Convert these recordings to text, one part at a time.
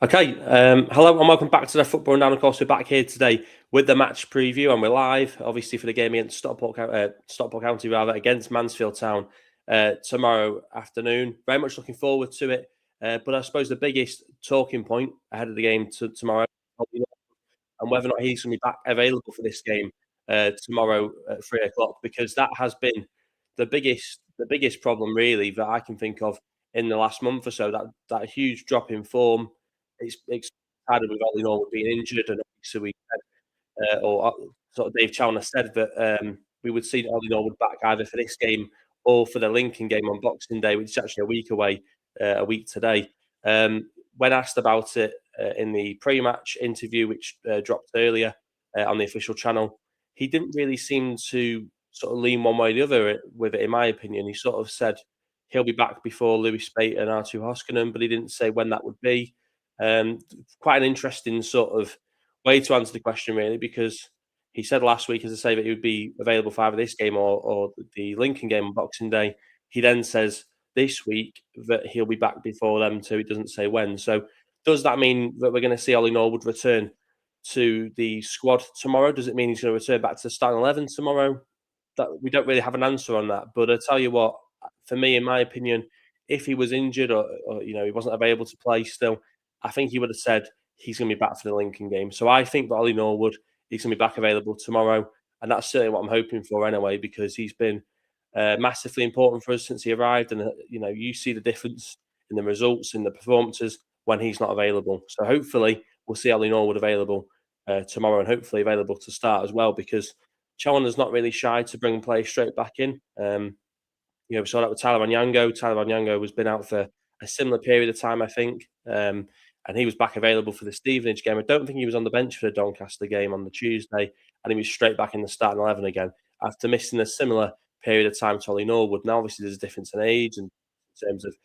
Okay, hello and welcome back to the Football Rundown. Of course, we're back here today with the match preview, and we're live, obviously, for the game against Stockport County, rather, against Mansfield Town tomorrow afternoon. Very much looking forward to it. But I suppose the biggest talking point ahead of the game tomorrow, and whether or not he's going to be back available for this game tomorrow at 3 o'clock, because that has been the biggest problem really that I can think of in the last month or so. That huge drop in form. It's started with Ollie Norwood being injured, and obviously we said, sort of Dave Chalmers said that we would see Ollie Norwood back either for this game or for the Lincoln game on Boxing Day, which is actually a week away, a week today. When asked about it in the pre-match interview, which dropped earlier on the official channel, he didn't really seem to sort of lean one way or the other with it, in my opinion. He sort of said he'll be back before Louis Spate and Artu Hoskonen, but he didn't say when that would be. Quite an interesting sort of way to answer the question, really, because he said last week, as I say, that he would be available for either this game or the Lincoln game on Boxing Day. He then says this week that he'll be back before them too. He doesn't say when. So does that mean that we're going to see Ollie Norwood return to the squad tomorrow? Does it mean he's going to return back to the starting 11 tomorrow? That we don't really have an answer on that. But I tell you what, for me, in my opinion, if he was injured or he wasn't available to play still, I think he would have said he's going to be back for the Lincoln game. So I think that Ollie Norwood is going to be back available tomorrow, and that's certainly what I'm hoping for anyway, because he's been massively important for us since he arrived, and you see the difference in the results, in the performances when he's not available. So hopefully we'll see Ollie Norwood available tomorrow, and hopefully available to start as well, because Challoner's not really shy to bring players straight back in. We saw that with Tyler Onyango. Tyler Onyango has been out for a similar period of time, I think, and he was back available for the Stevenage game. I don't think he was on the bench for the Doncaster game on the Tuesday, and he was straight back in the starting 11 again after missing a similar period of time to Ollie Norwood. Now, obviously, there's a difference in age and in terms of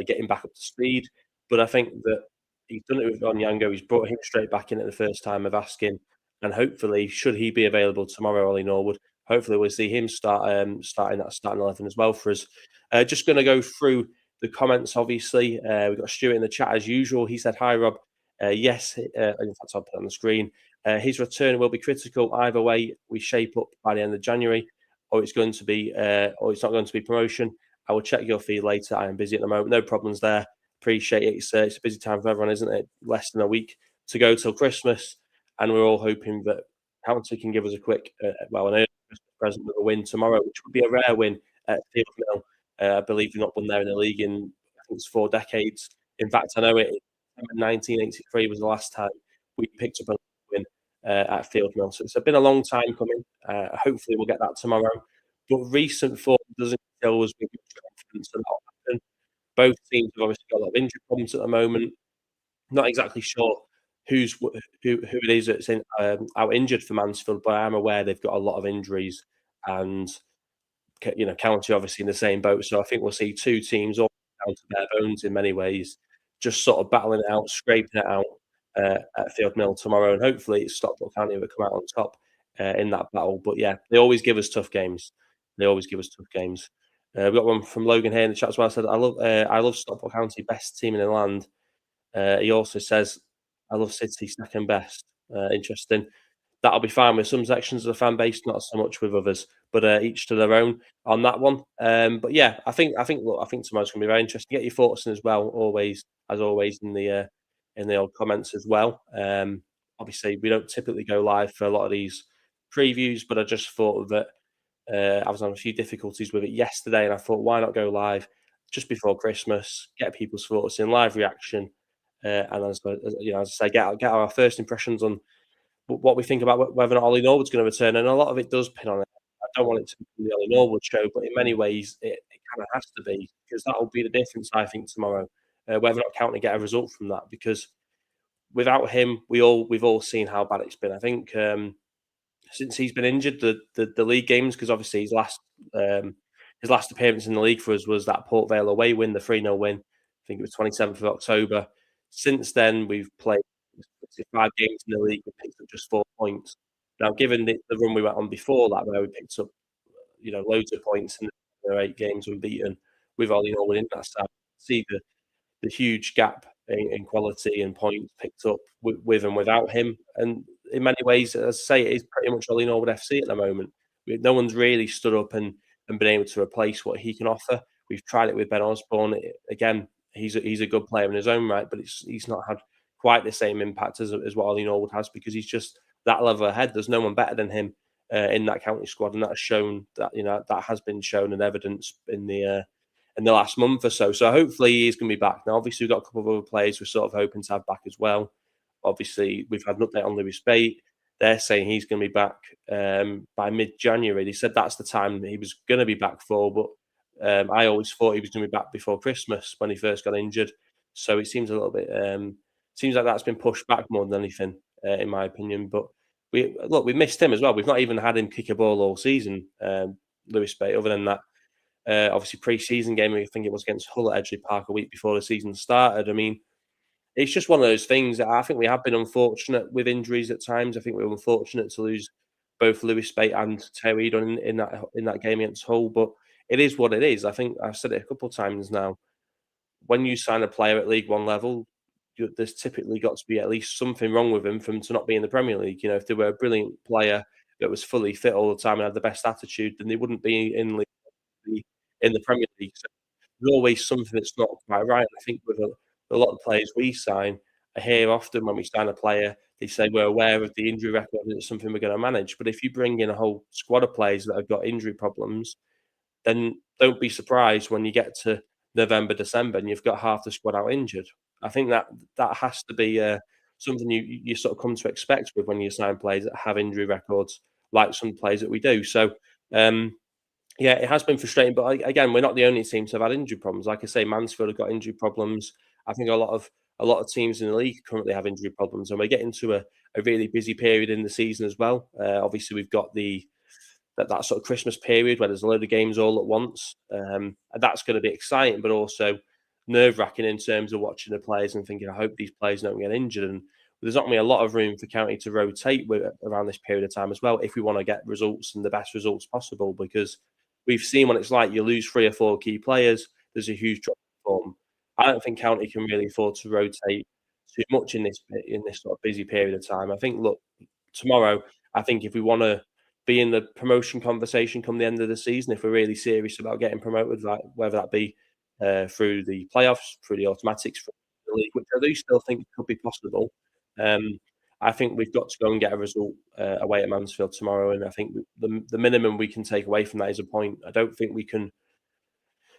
getting back up to speed, but I think that he's done it with Onyango. He's brought him straight back in at the first time of asking, and hopefully, should he be available tomorrow, Ollie Norwood, hopefully we'll see him starting that starting 11 as well for us. Just going to go through the comments, obviously. We've got Stuart in the chat as usual. He said, "Hi, Rob. Yes, in fact, I'll put it on the screen. His return will be critical. Either way, we shape up by the end of January, or it's going to be, or it's not going to be promotion. I will check your feed later. I am busy at the moment. No problems there. Appreciate it. It's a busy time for everyone, isn't it? Less than a week to go till Christmas, and we're all hoping that County can give us a quick, an early Christmas present with a win tomorrow, which would be a rare win at Field Mill. I believe we've not won there in the league in, I think it's 4 decades. In fact, I know 1983 was the last time we picked up a win at Field Mill. So it's been a long time coming. Hopefully we'll get that tomorrow. But recent form doesn't fill us with confidence that that'll happen. Both teams have obviously got a lot of injury problems at the moment. Not exactly sure who it is that's out injured for Mansfield, but I am aware they've got a lot of injuries, and County obviously in the same boat. So I think we'll see two teams all down to bare bones in many ways, just sort of battling it out, scraping it out at Field Mill tomorrow, and hopefully it's Stockport County that come out on top in that battle. But yeah, they always give us tough games. They always give us tough games. We've got one from Logan here in the chat as well. I said, I love Stockport County, best team in the land. He also says, I love City, second best. Interesting. That'll be fine with some sections of the fan base, not so much with others, but each to their own on that one. But yeah, I think tomorrow's going to be very interesting. Get your thoughts in as well, always in the old comments as well. Obviously, we don't typically go live for a lot of these previews, but I just thought that I was on a few difficulties with it yesterday, and I thought, why not go live just before Christmas, get people's thoughts in, live reaction, and as I say, get our first impressions on what we think about whether or not Ollie Norwood's going to return. And a lot of it does pin on it. I don't want it to be the Ollie Norwood show, but in many ways it kind of has to be, because that will be the difference, I think, tomorrow, whether or not County get a result from that. Because without him, we've all seen how bad it's been. I think since he's been injured, the league games, because obviously his last appearance in the league for us was that Port Vale away win, the 3-0 win. I think it was 27th of October. Since then, we've played 5 games in the league. We picked up just 4 points. Now, given the run we went on before that, where we picked up loads of points in the 8 games unbeaten with Ollie Norwood in that side, see the huge gap in quality and points picked up with and without him. And in many ways, as I say, it is pretty much Ollie Norwood FC at the moment. No one's really stood up and been able to replace what he can offer. We've tried it with Ben Osborne. Again, he's a good player in his own right, but he's not had quite the same impact as what Ollie Norwood has because he's just that level ahead. There's no one better than him in that county squad, and that's shown that that has been shown and evidence in the last month or so. So hopefully he's going to be back. Now, obviously, we've got a couple of other players we're sort of hoping to have back as well. Obviously, we've had an update on Lewis Bate. They're saying he's going to be back by mid-January. They said that's the time that he was going to be back for, but I always thought he was going to be back before Christmas when he first got injured. So it seems a little bit seems like that's been pushed back more than anything, in my opinion. But we missed him as well. We've not even had him kick a ball all season, Lewis Bate. Other than that, obviously pre-season game, I think it was against Hull at Edgeley Park a week before the season started. I mean, it's just one of those things that I think we have been unfortunate with injuries at times. I think we were unfortunate to lose both Lewis Bate and Terry Dunn in that game against Hull, but it is what it is. I think I've said it a couple of times now. When you sign a player at League One level, there's typically got to be at least something wrong with him for him to not be in the Premier League. You know, if they were a brilliant player that was fully fit all the time and had the best attitude, then they wouldn't be in the Premier League. So there's always something that's not quite right. I think with a lot of players we sign, I hear often when we sign a player, they say we're aware of the injury record and it's something we're going to manage. But if you bring in a whole squad of players that have got injury problems, then don't be surprised when you get to November, December, and you've got half the squad out injured. I think that has to be something you sort of come to expect with when you sign players that have injury records, like some players that we do. So. Yeah, it has been frustrating, but again, we're not the only team to have had injury problems. Like I say, Mansfield have got injury problems. I think a lot of teams in the league currently have injury problems, and we're getting to a really busy period in the season as well. Obviously, we've got that sort of Christmas period where there's a load of games all at once, and that's going to be exciting, but also nerve wracking in terms of watching the players and thinking, I hope these players don't get injured. And there's not going to be a lot of room for County to rotate around this period of time as well if we want to get results and the best results possible because we've seen what it's like. You lose 3 or 4 key players, there's a huge drop in form. I don't think County can really afford to rotate too much in this sort of busy period of time. I think, look, tomorrow, I think if we want to be in the promotion conversation come the end of the season, if we're really serious about getting promoted, like whether that be through the playoffs, through the automatics, through the league, which I do still think could be possible. Um, I think we've got to go and get a result away at Mansfield tomorrow, and I think the minimum we can take away from that is a point. I don't think we can.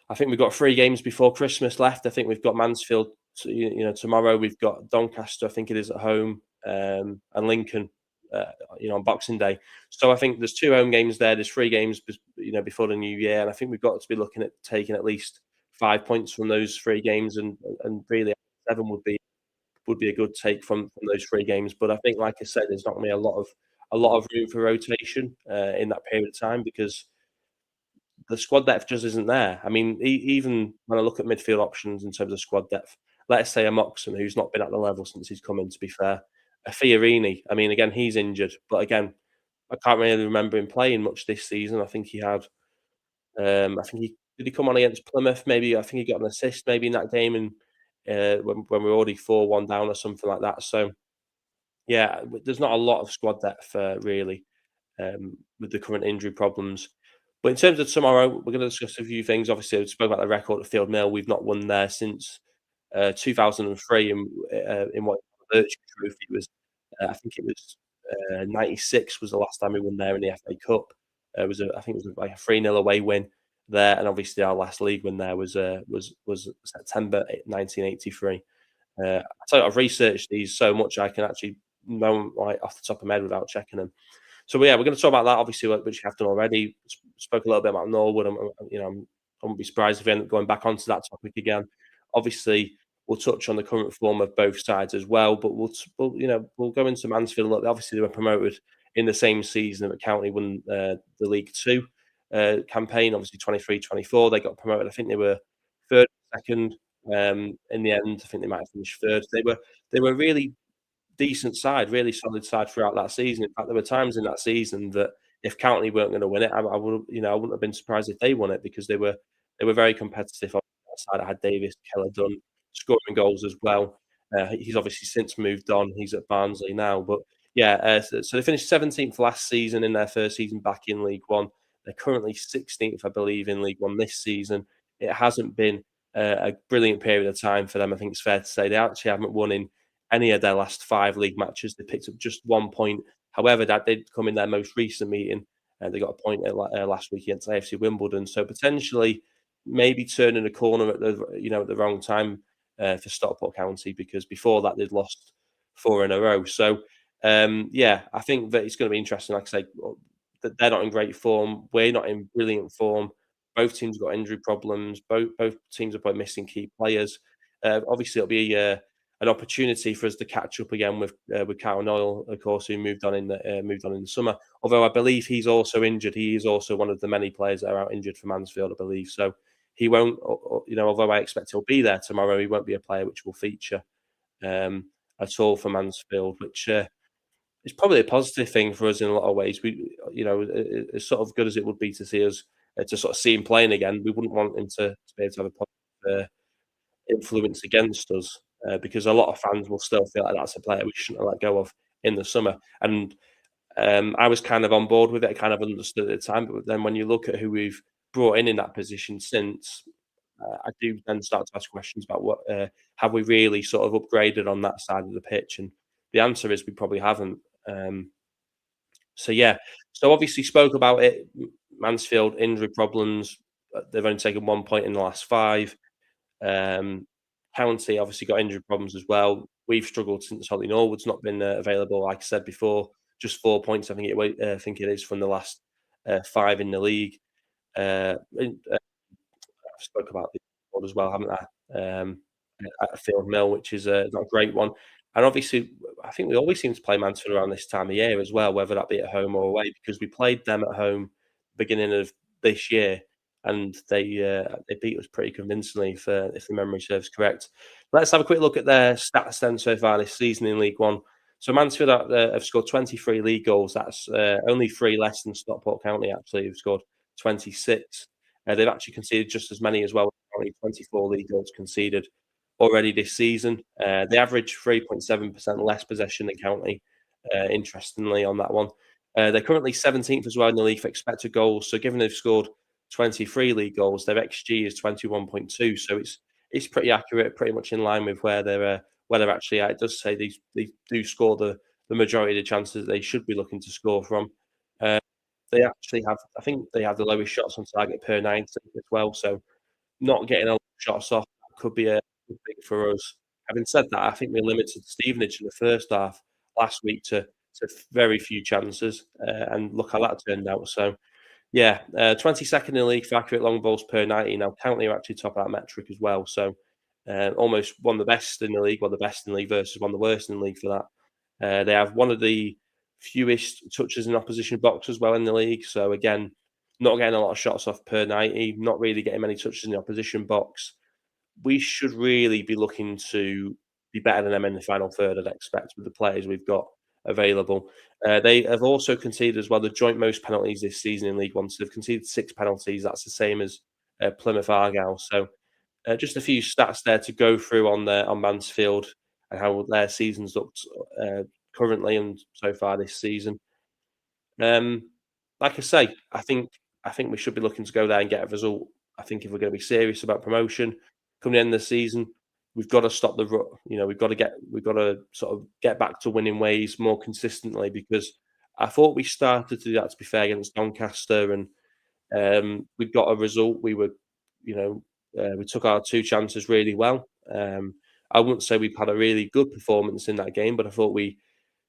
I think we've got 3 games before Christmas left. I think we've got Mansfield, tomorrow. We've got Doncaster, I think it is at home, and Lincoln, on Boxing Day. So I think there's 2 home games there. There's 3 games, before the new year, and I think we've got to be looking at taking at least 5 points from those 3 games, and really 7 would be a good take from those 3 games. But I think, like I said, there's not going to be a lot of room for rotation in that period of time because the squad depth just isn't there. I mean, even when I look at midfield options in terms of squad depth, let's say a Moxon, who's not been at the level since he's come in, to be fair. A Fiorini, I mean, again, he's injured, but again, I can't really remember him playing much this season. I think he had, I think he did he come on against Plymouth? Maybe I think he got an assist maybe in that game, and when we were already 4-1 down or something like that. So yeah, there's not a lot of squad depth really with the current injury problems. But in terms of tomorrow, we're going to discuss a few things. Obviously, we spoke about the record at Field Mill. We've not won there since 2003 in what the Virtue Trophy was. I think it was 96 was the last time we won there in the FA Cup. I think it was like a 3-0 away win there, and obviously our last league win there was September 1983. So I've researched these so much I can actually know them right off the top of my head without checking them. So yeah, we're going to talk about that, obviously, which you have done already. Spoke a little bit about Norwood. I wouldn't be surprised if we end up going back onto that topic again. Obviously, we'll touch on the current form of both sides as well, but we'll go into Mansfield a little bit. Obviously, they were promoted in the same season that County won the League Two campaign. Obviously, 23-24, they got promoted. I think they were third, second. In the end, I think they might have finished third. They were really decent side, really solid side throughout that season. In fact, there were times in that season that if County weren't going to win it, I would, I wouldn't have been surprised if they won it because they were very competitive on that side. I had Davis, Keller, Dunn. scoring goals as well. He's obviously since moved on. He's at Barnsley now, but yeah. So they finished 17th last season in their first season back in League One. They're currently 16th, I believe, in League One this season. It hasn't been a brilliant period of time for them. I think it's fair to say they actually haven't won in any of their last 5 league matches. They picked up just 1 point. However, that did come in their most recent meeting. They got a point last week against AFC Wimbledon. So potentially, maybe turning a corner at the wrong time for Stockport County, because before that they'd lost 4 in a row. So yeah, I think that it's going to be interesting. Like I say, that they're not in great form. We're not in brilliant form. Both teams got injury problems. Both teams are probably missing key players. Obviously, it'll be an opportunity for us to catch up again with Karen Oil, of course, who moved on in the summer. Although I believe he's also injured. He is also one of the many players that are out injured for Mansfield, I believe. So he won't, although I expect he'll be there tomorrow, he won't be a player which will feature um, at all for Mansfield, which is probably a positive thing for us in a lot of ways. As sort of good as it would be to see us to sort of see him playing again, we wouldn't want him to be able to have a positive influence against us, because a lot of fans will still feel like that's a player we shouldn't have let go of in the summer. And I was kind of on board with it. I kind of understood at the time, but then when you look at who we've brought in that position since, I do then start to ask questions about what have we really sort of upgraded on that side of the pitch, and the answer is we probably haven't. So yeah, so obviously spoke about it. Mansfield injury problems. They've only taken 1 point in the last 5. Um, County obviously got injury problems as well. We've struggled since Ollie Norwood's not been available. Like I said before, just 4 points. I think it is from the last 5 in the league. I've spoke about this before as well, haven't I? At Field Mill, which is not a great one. And obviously, I think we always seem to play Mansfield around this time of year as well, whether that be at home or away, because we played them at home beginning of this year, and they beat us pretty convincingly, if the memory serves correct. Let's have a quick look at their stats then so far this season in League One. So Mansfield have scored 23 league goals. That's only 3 less than Stockport County, actually, who've scored 26. They've actually conceded just as many as well, only 24 league goals conceded already this season. They average 3.7% less possession than County, interestingly, on that one. They're currently 17th as well in the league for expected goals. So given they've scored 23 league goals, their XG is 21.2. So it's pretty accurate, pretty much in line with where they're actually at. It does say they do score the majority of the chances they should be looking to score from. Uh, they actually have, I think they have the lowest shots on target per 90 as well. So not getting a lot of shots off could be a good thing for us. Having said that, I think we limited Stevenage in the first half last week to very few chances, and look how that turned out. So yeah, 22nd in the league for accurate long balls per 90. Now County are actually top of that metric as well. So almost one of the best in the league, one of the best in the league versus one of the worst in the league for that. They have one of the fewest touches in opposition box as well in the league. So again, not getting a lot of shots off per 90, not really getting many touches in the opposition box. We should really be looking to be better than them in the final third, I'd expect, with the players we've got available. They have also conceded as well the joint most penalties this season in League One. So they've conceded 6 penalties. That's the same as Plymouth Argyle. So just a few stats there to go through on Mansfield and how their season's looked currently and so far this season. Like I say, I think we should be looking to go there and get a result. I think if we're going to be serious about promotion come the end of the season, we've got to stop the rut. We've got to sort of get back to winning ways more consistently, because I thought we started to do that, to be fair, against Doncaster, and we got a result. We took our 2 chances really well. I wouldn't say we've had a really good performance in that game, but I thought we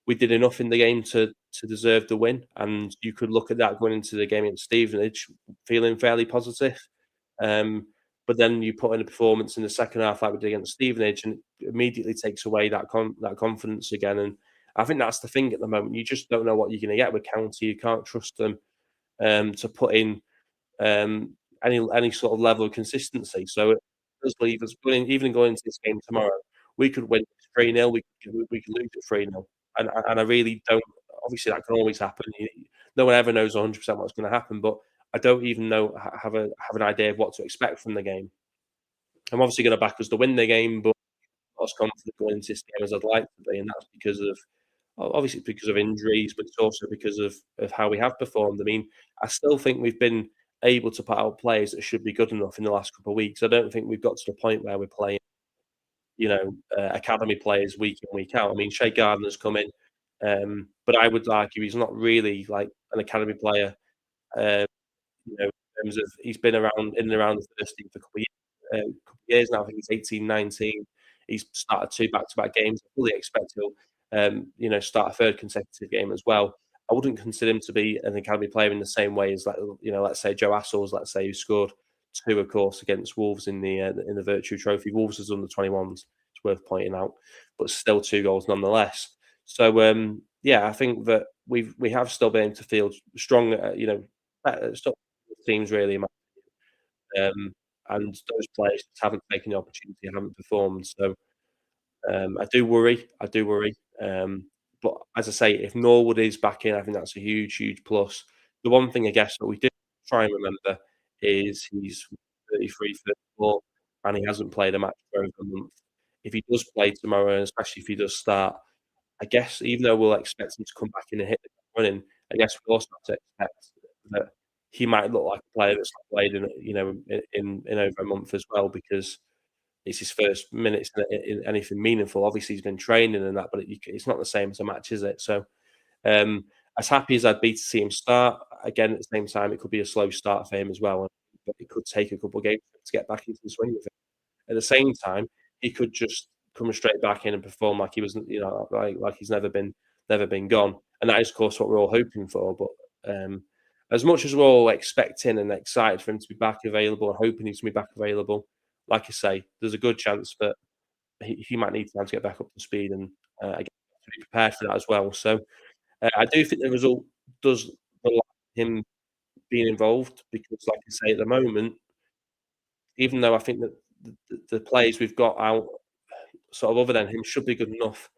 did enough in the game to deserve the win, and you could look at that going into the game against Stevenage, feeling fairly positive. But then you put in a performance in the second half like we did against Stevenage, and it immediately takes away that confidence again. And I think that's the thing at the moment. You just don't know what you're going to get with County. You can't trust them to put in any sort of level of consistency. So it does leave us even going into this game tomorrow. We could win 3-0. We could lose it 3-0, and I really don't. Obviously, that can always happen. No one ever knows 100% what's going to happen, but I don't even know have an idea of what to expect from the game. I'm obviously going to back us to win the game, but not as confident going into this game as I'd like to be, and that's because of obviously because of injuries, but it's also because of how we have performed. I mean, I still think we've been able to put out players that should be good enough in the last couple of weeks. I don't think we've got to the point where we're playing, academy players week in, week out. I mean, Shea Gardner's come in, but I would argue he's not really like an academy player. Um, in terms of he's been around in and around the first team for a couple of years now. I think he's 18, 19. He's started 2 back-to-back games. I fully expect he'll, start a third consecutive game as well. I wouldn't consider him to be an academy player in the same way as, like, let's say Joe Assels, let's say, who scored 2, of course, against Wolves in the Virtue Trophy. Wolves is under 21s. It's worth pointing out, but still 2 goals nonetheless. So, yeah, I think that we have still been able to field strong, better teams really, and those players just haven't taken the opportunity, haven't performed. So I do worry. I do worry. But as I say, if Norwood is back in, I think that's a huge, huge plus. The one thing I guess that we do try and remember is he's 33, 34, and he hasn't played a match for over a month. If he does play tomorrow, and especially if he does start, I guess even though we'll expect him to come back in and hit the ground running, I guess we also have to expect that he might look like a player that's not played in over a month as well, because it's his first minutes in anything meaningful. Obviously, he's been training and that, but it's not the same as a match, is it? So, um, as happy as I'd be to see him start, again, at the same time, it could be a slow start for him as well, but it could take a couple of games to get back into the swing of it. At the same time, he could just come straight back in and perform like he wasn't, like he's never been gone. And that is, of course, what we're all hoping for. But as much as we're all expecting and excited for him to be back available and hoping he's going to be back available, like I say, there's a good chance that he might need time to get back up to speed, and I guess to be prepared for that as well. So I do think the result does rely on him being involved because, like I say, at the moment, even though I think that the players we've got out, sort of other than him, should be good enough,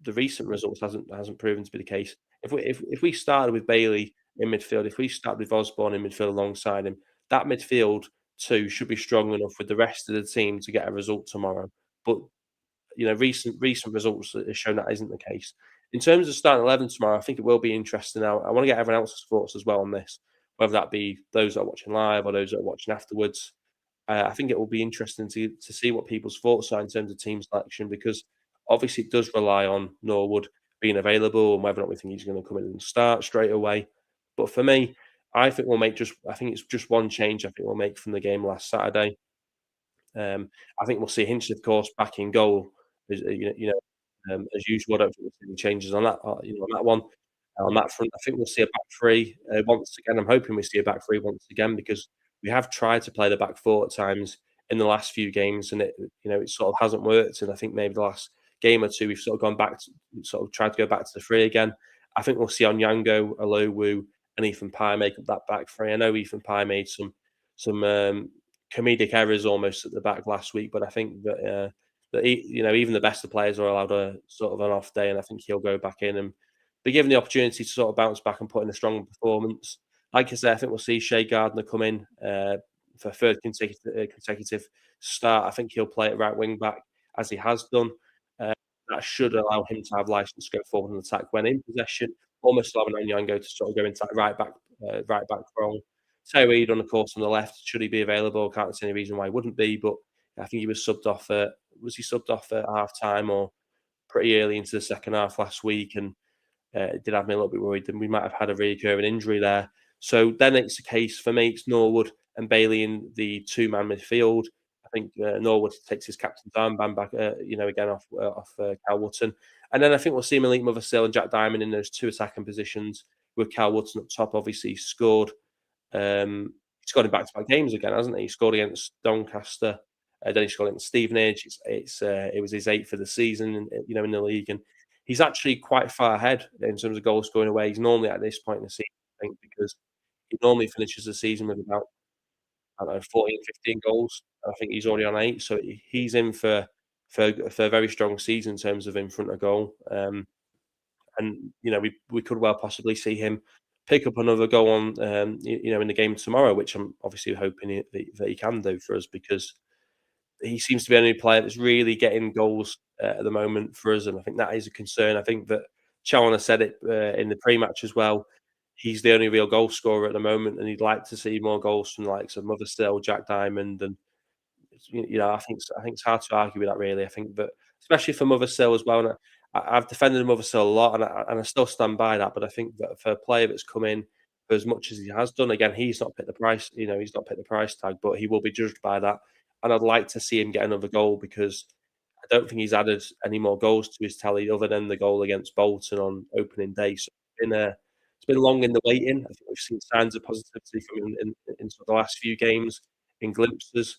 the recent results hasn't proven to be the case. If we started with Bailey in midfield, if we started with Osborne in midfield alongside him, that midfield two should be strong enough with the rest of the team to get a result tomorrow. But recent results have shown that isn't the case. In terms of starting 11 tomorrow, I think it will be interesting. Now, I want to get everyone else's thoughts as well on this, whether that be those that are watching live or those that are watching afterwards. I think it will be interesting to see what people's thoughts are in terms of team selection, because obviously it does rely on Norwood being available and whether or not we think he's going to come in and start straight away. But for me, I think it's just one change I think we'll make from the game last Saturday. I think we'll see Hinch, of course, back in goal as usual. I don't think we'll see any changes on that, on that one. On that front, I think we'll see a back three once again. I'm hoping we see a back three once again, because we have tried to play the back four at times in the last few games, and it sort of hasn't worked. And I think maybe the last game or two we've sort of gone back to sort of tried to go back to the three again. I think we'll see Onyango, Alowu, and Ethan Pye make up that back three. I know Ethan Pye made some comedic errors almost at the back last week, but I think that even the best of players are allowed a sort of an off day, and I think he'll go back in and be given the opportunity to sort of bounce back and put in a strong performance. Like I said, I think we'll see Shea Gardner come in for a third consecutive start. I think he'll play at right wing back as he has done. Uh, that should allow him to have license to go forward and attack when in possession. Almost allowing Onyango to sort of go into that right back role. Terry Reid on the course on the left, should he be available? Can't see any reason why he wouldn't be, but I think he was subbed off. Was he subbed off at half time or pretty early into the second half last week? And it did have me a little bit worried that we might have had a recurring injury there. So then it's a case for me, it's Norwood and Bailey in the two-man midfield. I think Norwood takes his captain's armband back, again off Cal Wootton. And then I think we'll see Malik Mothersill and Jack Diamond in those two attacking positions with Cal Wootton up top. Obviously, he scored. He scored in back-to-back games again, hasn't he? He scored against Doncaster. Then he scored against Stevenage. It was his eighth for the season, in the league, and he's actually quite far ahead in terms of goals scoring away. He's normally at this point in the season, I think, because he normally finishes the season with about, I don't know, 14, 15 goals. I think he's already on 8, so he's in for a very strong season in terms of in front of goal. And we could well possibly see him pick up another goal on, in the game tomorrow, which I'm obviously hoping that he can do for us, because he seems to be the only player that's really getting goals at the moment for us, and I think that is a concern. I think that Challinor said it in the pre-match as well. He's the only real goal scorer at the moment, and he'd like to see more goals from the likes of Motherstill, Jack Diamond, and I think it's hard to argue with that really. I think that especially for Motherstill as well, and I've defended Motherstill a lot, and I still stand by that. But I think that for a player that's come in for as much as he has done, again, he's not picked the price. He's not picked the price tag, but he will be judged by that. And I'd like to see him get another goal because I don't think he's added any more goals to his tally other than the goal against Bolton on opening day. So it's been long in the waiting. I think we've seen signs of positivity from him in sort of the last few games in glimpses.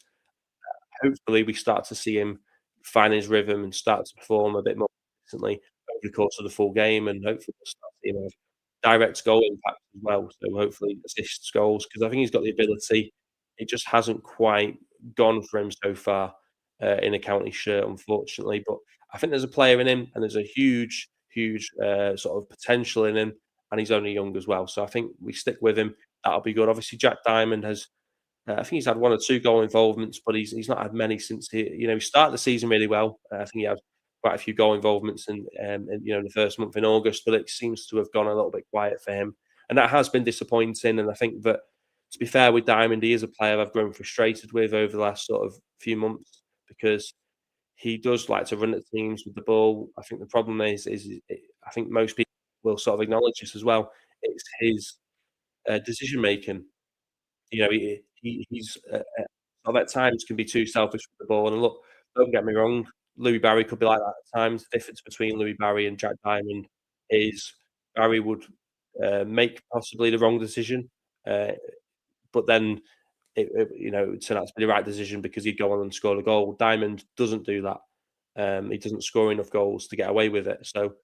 Hopefully, we start to see him find his rhythm and start to perform a bit more consistently over the course of the full game, and hopefully we'll start seeing a direct goal impact as well. So hopefully assists goals because I think he's got the ability. It just hasn't quite gone for him so far in a county shirt, unfortunately. But I think there's a player in him, and there's a huge, huge sort of potential in him, and he's only young as well. So I think we stick with him. That'll be good. Obviously, Jack Diamond has I think he's had 1 or 2 goal involvements, but he's not had many since he started the season really well. I think he had quite a few goal involvements in the first month in August, but it seems to have gone a little bit quiet for him, and that has been disappointing. And I think that, to be fair with Diamond, he is a player I've grown frustrated with over the last sort of few months because he does like to run at teams with the ball. I think the problem I think most people will sort of acknowledge this as well. It's his decision making. He's sort of at times can be too selfish with the ball. And look, don't get me wrong, Louis Barry could be like that at times. The difference between Louis Barry and Jack Diamond is Barry would make possibly the wrong decision, uh, but then it would turn out to be the right decision because he'd go on and score a goal. Diamond doesn't do that. He doesn't score enough goals to get away with it. So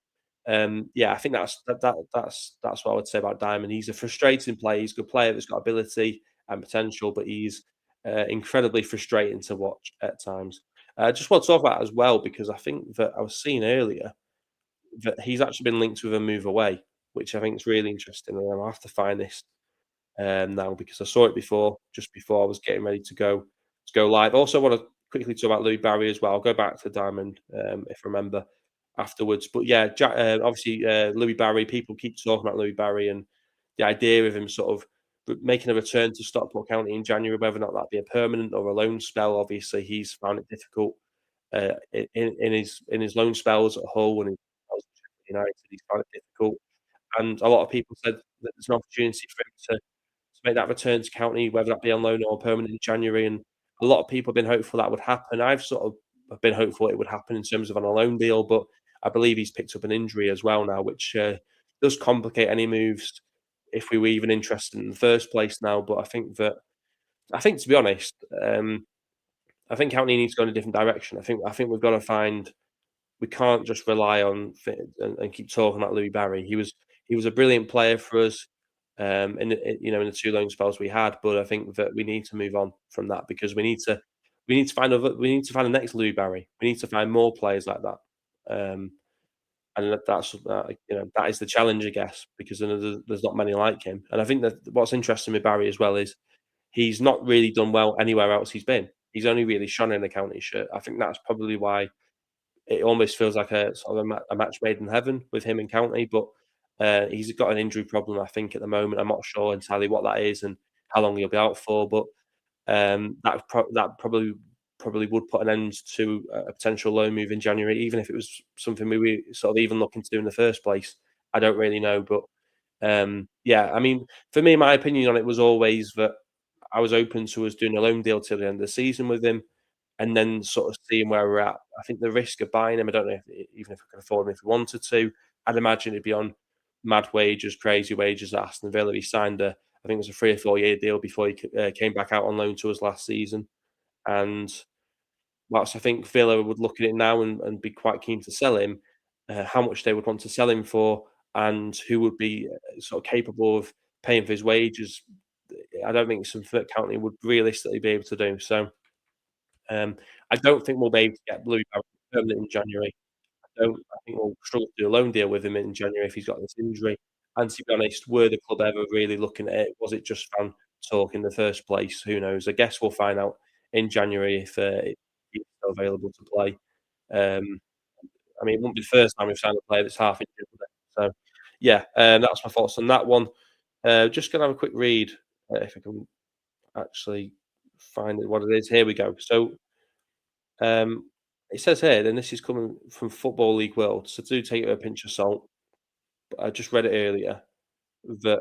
yeah, I think that's what I would say about Diamond. He's a frustrating player. He's a good player that's got ability and potential, but he's incredibly frustrating to watch at times. I just want to talk about that as well because I think that I was seeing earlier that he's actually been linked with a move away, which I think is really interesting. And I'll have to find this now because I saw it just before I was getting ready to go live. Also, want to quickly talk about Louis Barry as well. I'll go back to Diamond if I remember afterwards. But yeah, obviously Louis Barry. People keep talking about Louis Barry and the idea of him sort of making a return to Stockport County in January, whether or not that be a permanent or a loan spell. Obviously, he's found it difficult in his loan spells at Hull and his spells at Sheffield United. He's found it difficult, and a lot of people said that there's an opportunity for him to make that return to County, whether that be on loan or permanent in January. And a lot of people have been hopeful that would happen. I've sort of been hopeful it would happen in terms of on a loan deal, but I believe he's picked up an injury as well now, which does complicate any moves if we were even interested in the first place now. But I think to be honest, I think County needs to go in a different direction. I think we've got to find we can't just rely on and keep talking about Louis Barry. He was a brilliant player for us, in the 2 loan spells we had. But I think that we need to move on from that because we need to find the next Louis Barry. We need to find more players like that. Um, and that is the challenge, I guess, because there's not many like him. And I think that what's interesting with Barry as well is he's not really done well anywhere else he's been. He's only really shone in the county shirt. I think that's probably why it almost feels like a sort of a match made in heaven with him in county. But he's got an injury problem, I think, at the moment. I'm not sure entirely what that is and how long he'll be out for. But that probably would put an end to a potential loan move in January, even if it was something we were sort of even looking to do in the first place. I don't really know, but yeah, I mean, for me, my opinion on it was always that I was open to us doing a loan deal till the end of the season with him, and then sort of seeing where we're at. I think the risk of buying him, I don't know even if I could afford him if we wanted to. I'd imagine it'd be on mad wages, crazy wages at Aston Villa. He signed I think it was a 3 or 4 year deal before he came back out on loan to us last season. And whilst I think Villa would look at it now and be quite keen to sell him, how much they would want to sell him for and who would be sort of capable of paying for his wages, I don't think something that County would realistically be able to do. So I don't think we'll be able to get Bluey Barry permanent in January. I think we'll struggle to do a loan deal with him in January if he's got this injury. And to be honest, were the club ever really looking at it? Was it just fan talk in the first place? Who knows? I guess we'll find out in January if still available to play. Um, I mean, it wouldn't be the first time we've signed a player that's half injured, would it? So, yeah, that's my thoughts on that one. Just gonna have a quick read, if I can actually find it, what it is. Here we go. So, um, it says here, and this is coming from Football League World, so do take it with a pinch of salt. But I just read it earlier that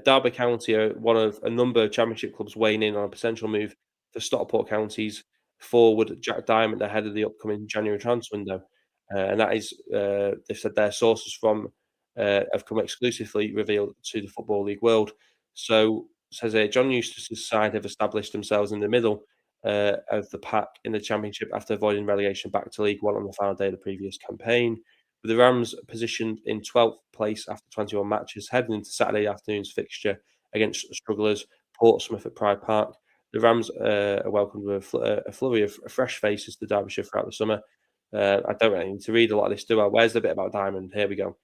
Derby County are one of a number of Championship clubs weighing in on a potential move for Stockport County's forward Jack Diamond ahead of the upcoming January transfer window. And that is, they've said their sources from have come exclusively revealed to the Football League World. So, says here, John Eustace's side have established themselves in the middle of the pack in the Championship after avoiding relegation back to League One on the final day of the previous campaign. With the Rams positioned in 12th place after 21 matches, heading into Saturday afternoon's fixture against strugglers Portsmouth at Pride Park. The Rams are welcomed with a flurry of fresh faces to Derbyshire throughout the summer. I don't really need to read a lot of this, do I? Where's the bit about Diamond? Here we go.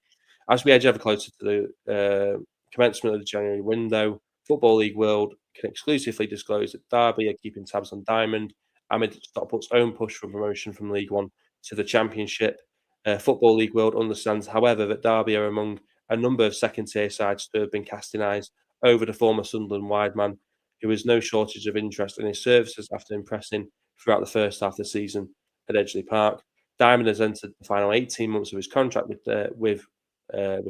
As we edge ever closer to the commencement of the January window, Football League World can exclusively disclose that Derby are keeping tabs on Diamond amid Stockport's own push for promotion from League One to the Championship. Football League World understands, however, that Derby are among a number of second-tier sides to have been casting eyes over the former Sunderland wide man, who has no shortage of interest in his services after impressing throughout the first half of the season at Edgeley Park. Diamond has entered the final 18 months of his contract with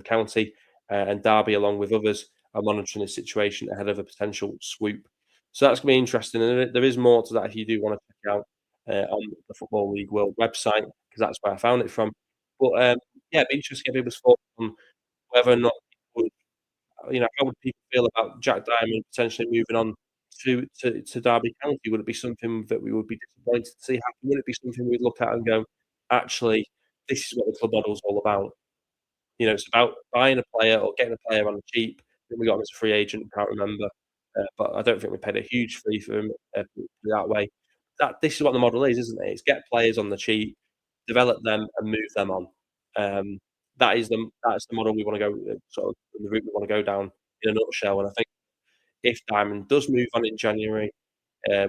County, and Derby, along with others, are monitoring the situation ahead of a potential swoop. So that's going to be interesting, and there is more to that if you do want to check out on the Football League World website, because that's where I found it from. But yeah, it'd be interesting to get people's thoughts on whether or not people would, how would people feel about Jack Diamond potentially moving on to Derby County? Would it be something that we would be disappointed to see happen? Would it be something we'd look at and go, actually, this is what the club model is all about? It's about buying a player or getting a player on the cheap. I think we got him as a free agent, can't remember, but I don't think we paid a huge fee for him, that way. This is what the model is, isn't it? It's get players on the cheap, develop them, and move them on. Um, that's the model we wanna go, sort of the route we wanna go down in a nutshell, and I think if Diamond does move on in January,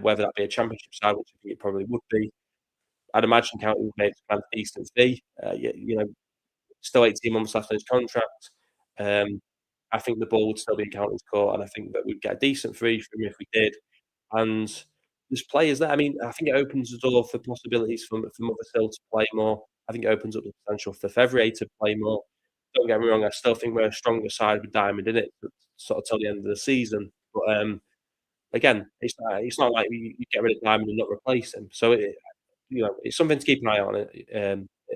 whether that be a Championship side, which I think it probably would be, I'd imagine County would make a decent fee. Still 18 months left on his contract. Um, I think the ball would still be in County's court, and I think that we'd get a decent fee from him if we did. And there's players there. I mean, I think it opens the door for possibilities for Mothersill to play more. I think it opens up the potential for Fevrier to play more. Don't get me wrong, I still think we're a stronger side with Diamond in it, sort of till the end of the season. But again, it's not like you get rid of Diamond and not replace him. So it's something to keep an eye on,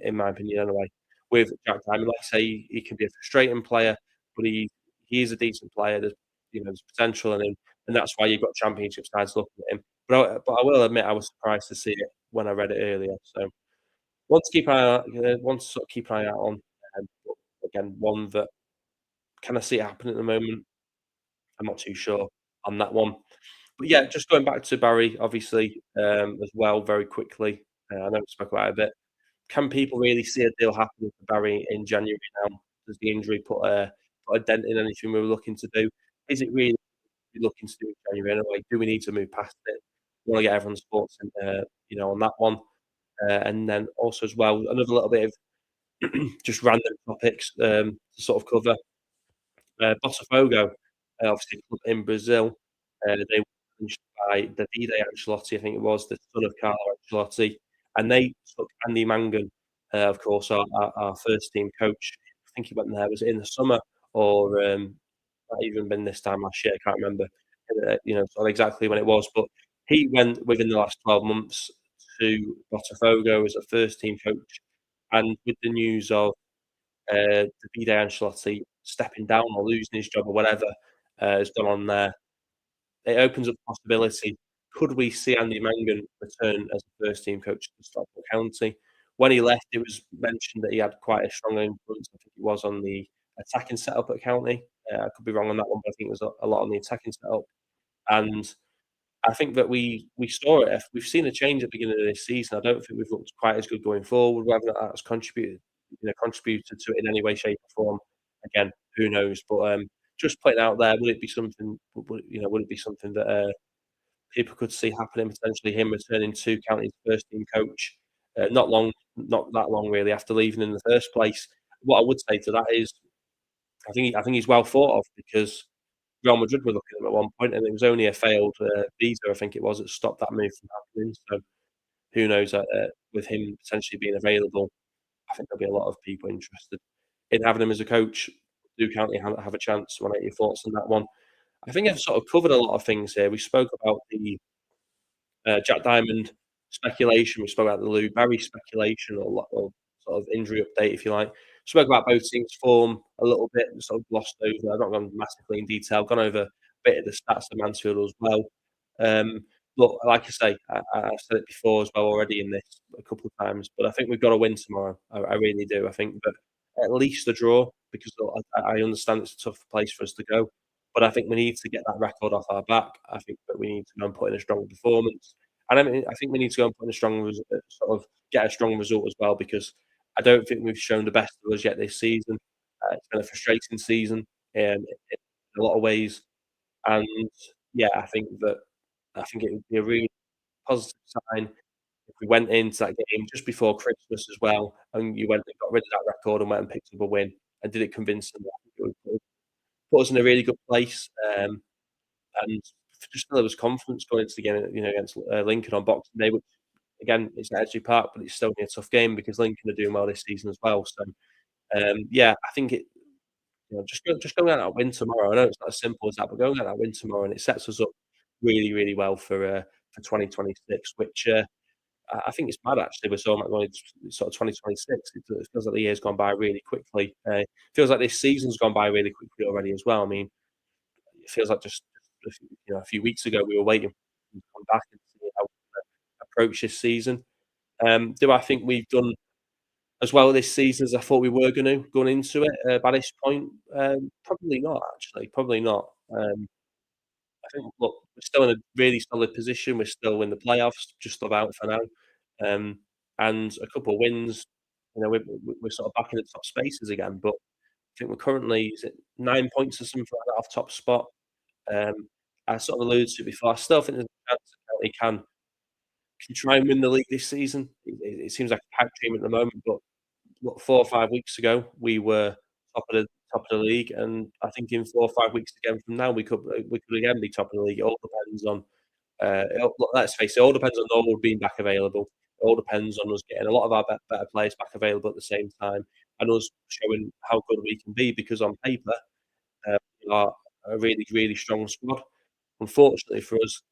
in my opinion, anyway. With Jack Diamond, like I say, he can be a frustrating player, but he is a decent player. There's potential in him, and that's why you've got Championship sides looking at him. But I will admit I was surprised to see it when I read it earlier. So one to sort of keep an eye out on. But again, one that can I see it happen at the moment? I'm not too sure on that one. But yeah, just going back to Barry, obviously, as well, very quickly. I know we spoke about it a bit. Can people really see a deal happening for Barry in January now? Does the injury put a dent in anything we were looking to do? Is it really looking to do in January anyway? Do we need to move past it? Want to get everyone's thoughts in, on that one. And then also as well, another little bit of just random topics to sort of cover. Botafogo, obviously a club in Brazil, they were managed by Davide Ancelotti, I think it was, the son of Carlo Ancelotti, and they took Andy Mangan, of course, our first team coach. I think he went there, was it in the summer or might even been this time last year? I can't remember, sort of exactly when it was, but he went within the last 12 months to Botafogo as a first team coach, and with the news of Davide Ancelotti stepping down or losing his job or whatever has gone on there, it opens up the possibility. Could we see Andy Mangan return as a first team coach to Stockport County? When he left, it was mentioned that he had quite a strong influence, I think it was, on the attacking setup at County. I could be wrong on that one, but I think it was a lot on the attacking setup. And I think that we saw it. If we've seen a change at the beginning of this season, I don't think we've looked quite as good going forward. Whether or not that's contributed to it in any way, shape, or form, again, who knows? But just putting it out there, would it be something? Would it be something that people could see happening, potentially him returning to county's first team coach, not that long really after leaving in the first place. What I would say to that is, I think he's well thought of because Real Madrid were looking at him at one point, and it was only a failed visa, I think it was, that stopped that move from happening. So who knows? With him potentially being available, I think there'll be a lot of people interested in having him as a coach. Do County have a chance? Want to get your thoughts on that one? I think I've sort of covered a lot of things here. We spoke about the Jack Diamond speculation. We spoke about the Lou Barry speculation, or sort of injury update, if you like. Spoke about both teams' form a little bit, sort of glossed over. I've not gone massively in detail. Gone over a bit of the stats of Mansfield as well. But like I say, I've said it before as well already in this a couple of times. But I think we've got to win tomorrow. I really do. I think that at least a draw, because I understand it's a tough place for us to go. But I think we need to get that record off our back. I think that we need to go and put in a strong performance. And I think we need to go and put in a strong sort of get a strong result as well, because I don't think we've shown the best of us yet this season. It's been a frustrating season in a lot of ways, and yeah, I think it would be a really positive sign if we went into that game just before Christmas as well, and you went and got rid of that record and went and picked up a win and did it convincingly. I think it would put us in a really good place, and just fill us confidence going into the game, against Lincoln on Boxing Day, which again, it's at Edgeley Park, but it's still gonna be a tough game because Lincoln are doing well this season as well. So, yeah, I think just going out that win tomorrow. I know it's not as simple as that, but going out that win tomorrow, and it sets us up really, really well for 2026, which I think it's mad actually. We're talking about going into sort of 2026. It feels like the year's gone by really quickly. It feels like this season's gone by really quickly already as well. I mean, it feels like just a few weeks ago we were waiting for him to come back and see how we approach this season. Do I think we've done as well this season as I thought we were going to going into it by this point? Probably not. Actually, probably not. I think look, we're still in a really solid position. We're still in the playoffs, just about for now, and a couple of wins. We're sort of back in the top spaces again. But I think we're currently, is it 9 points or something like that off top spot. Um, I sort of alluded to it before. I still think there's a chance that County can try and win the league this season. It seems like a pipe dream at the moment, but what, 4 or 5 weeks ago, we were top of the league, and I think in 4 or 5 weeks again from now, we could again be top of the league. It all depends on, look, let's face it, it all depends on Norwood being back available. It all depends on us getting a lot of our better players back available at the same time, and us showing how good we can be, because on paper, we are a really, really strong squad. Unfortunately for us,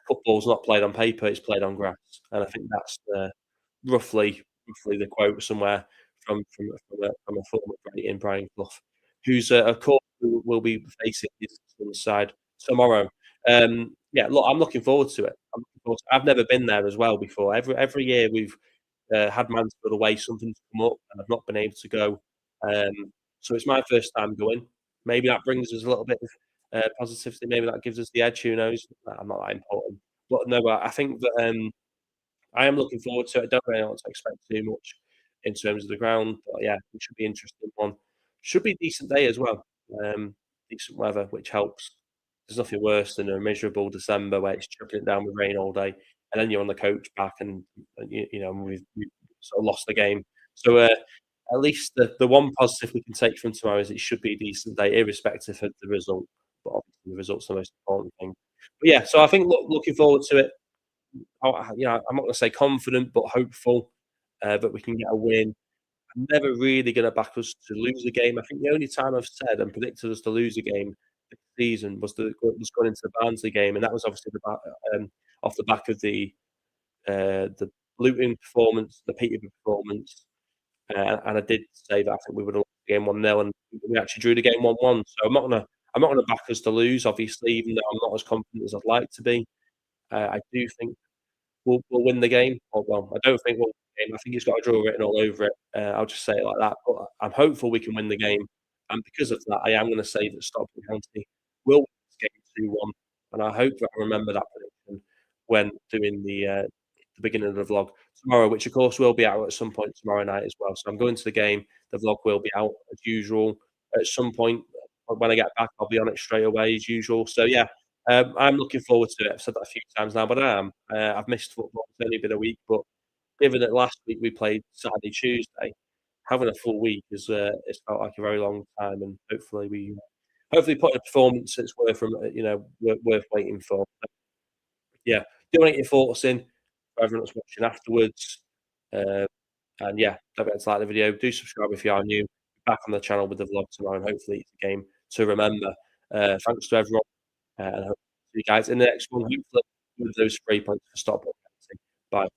football's not played on paper, it's played on grass, and I think that's roughly the quote somewhere from a former great in Brian Clough, who's, of course, who will be facing his son's side tomorrow. Yeah, look, I'm looking forward to it. I've never been there as well before. Every year we've had Mansfield away, something's come up, and I've not been able to go. So it's my first time going. Maybe that brings us a little bit of positivity. Maybe that gives us the edge. Who knows? I'm not that important, but no, I think that I am looking forward to it. I don't really know what to expect too much in terms of the ground, but yeah, it should be an interesting one. Should be a decent day as well. Decent weather, which helps. There's nothing worse than a miserable December where it's chucking it down with rain all day, and then you're on the coach back, and we've sort of lost the game. So at least the one positive we can take from tomorrow is it should be a decent day, irrespective of the result. But obviously, the result's the most important thing. But yeah, so I think looking forward to it. I'm not going to say confident, but hopeful that we can get a win. I'm never really going to back us to lose a game. I think the only time I've said and predicted us to lose a game this season was going into the Barnsley game, and that was obviously off the back of the Luton performance, the Peterborough performance, and I did say that I think we would have lost the game 1-0, and we actually drew the game 1-1. So I'm not going to back us to lose, obviously, even though I'm not as confident as I'd like to be. I do think we'll win the game. Oh, well, I don't think we'll win the game. I think it's got a draw written all over it. I'll just say it like that. But I'm hopeful we can win the game. And because of that, I am going to say that Stockport County will win this game 2-1. And I hope that I remember that prediction when doing the beginning of the vlog tomorrow, which of course will be out at some point tomorrow night as well. So I'm going to the game. The vlog will be out as usual at some point. When I get back, I'll be on it straight away as usual. So yeah, I'm looking forward to it. I've said that a few times now, but I am. I've missed football. It's only been a week, but given that last week we played Saturday, Tuesday, having a full week is it's felt like a very long time, and hopefully put in a performance that's worth waiting for. Yeah, do want to get your thoughts in for everyone that's watching afterwards. Uh, and yeah, don't forget to like the video. Do subscribe if you are new. Back on the channel with the vlog tomorrow, and hopefully it's a game to remember. Thanks to everyone, and I hope to see you guys in the next one. Hopefully with those 3 points for Stockport. Bye.